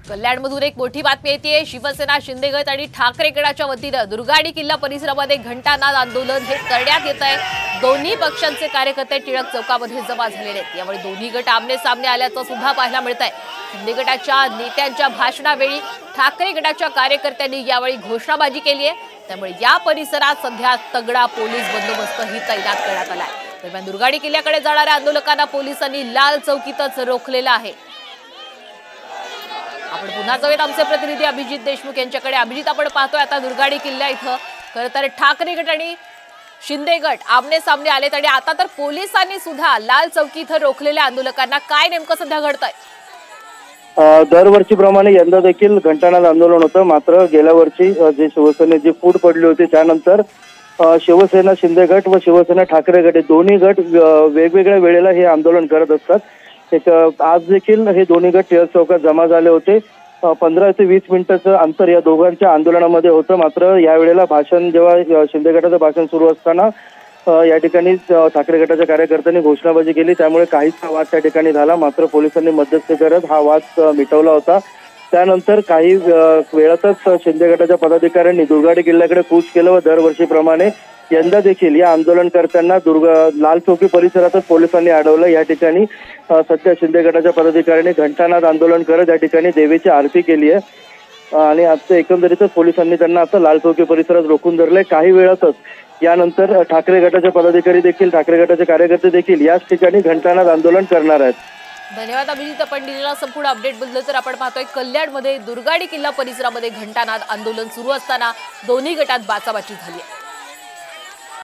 कल्याणमधून एक मोठी बातमी येते। शिवसेना शिंदे गट आणि ठाकरे गटाच्या वतीने दुर्गाडी किल्ला परिसरामध्ये घंटानाद आंदोलन हे करण्यात येत आहे। दोन्ही पक्षांचे कार्यकर्ते टिळक चौकामध्ये जमा झालेले आहेत। यामुळे दोन्ही गट आमने सामने आल्याचं सुद्धा पाहायला मिळत आहे। शिंदे गटाच्या नेत्यांच्या भाषणावेळी ठाकरे गटाच्या कार्यकर्त्यांनी यावेळी घोषणाबाजी केली आहे। त्यामुळे या परिसरात सध्या तगडा पोलीस बंदोबस्त ही तैनात करण्यात आला आहे। दरम्यान दुर्गाडी किल्ल्याकडे जाणाऱ्या आंदोलकांना पोलिसांनी लाल चौकीतच रोखलेलं आहे। आपण पुन्हा जाऊयात आमचे प्रतिनिधी अभिजित देशमुख यांच्याकडे। अभिजित, आपण पाहतोय आता दुर्गाडी किल्ला इथं खरं तर ठाकरे गट आणि शिंदे गट आमने सामने आलेत आणि आता तर पोलिसांनी सुद्धा लाल चौकी इथं रोखलेल्या आंदोलकांना काय नेमकं सध्या घडतंय? दरवर्षीप्रमाणे यंदा देखील घंटानाद आंदोलन होतं। मात्र गेल्या वर्षी जे शिवसेनेची फूट पडली होती त्यानंतर शिवसेना शिंदे गट व शिवसेना ठाकरे गट दोन्ही गट वेगवेगळ्या वेळेला हे आंदोलन करत असतात। आज देखील हे दोन्ही गट टिळक चौकात जमा झाले होते। 15 ते 20 मिनिटाचं अंतर या दोघांच्या आंदोलनामध्ये होतं। मात्र यावेळेला भाषण जेव्हा शिंदे गटाचं भाषण सुरू असताना या ठिकाणी ठाकरे गटाच्या कार्यकर्त्यांनी घोषणाबाजी केली, त्यामुळे काहीसा वाद त्या ठिकाणी झाला। मात्र पोलिसांनी मध्यस्थी करत हा वाद मिटवला होता। त्यानंतर काही वेळातच शिंदे गटाच्या पदाधिकाऱ्यांनी दुर्गाडी किल्ल्याकडे कूच केलं व दरवर्षीप्रमाणे यंदा देखील या आंदोलनकर्त्यांना लाल चौकी परिसरातच पोलिसांनी अडवलं। या ठिकाणी सध्या शिंदे गटाच्या पदाधिकाऱ्यांनी घंटानाद आंदोलन करत या ठिकाणी देवीची आरती केली आहे आणि आता एकंदरीतच पोलिसांनी त्यांना आता लाल चौकी परिसरात रोखून धरले। काही वेळातच यानंतर ठाकरे गटाचे पदाधिकारी देखील ठाकरे गटाचे कार्यकर्ते देखील याच ठिकाणी घंटानाद आंदोलन करणार आहेत। धन्यवाद अभिजित, आपण दिलेला संपूर्ण अपडेट बदल। तर आपण पाहतोय कल्याणमध्ये दुर्गाडी किल्ला परिसरामध्ये घंटानाद आंदोलन सुरू असताना दोन्ही गटात बाचाबाची झाली आहे।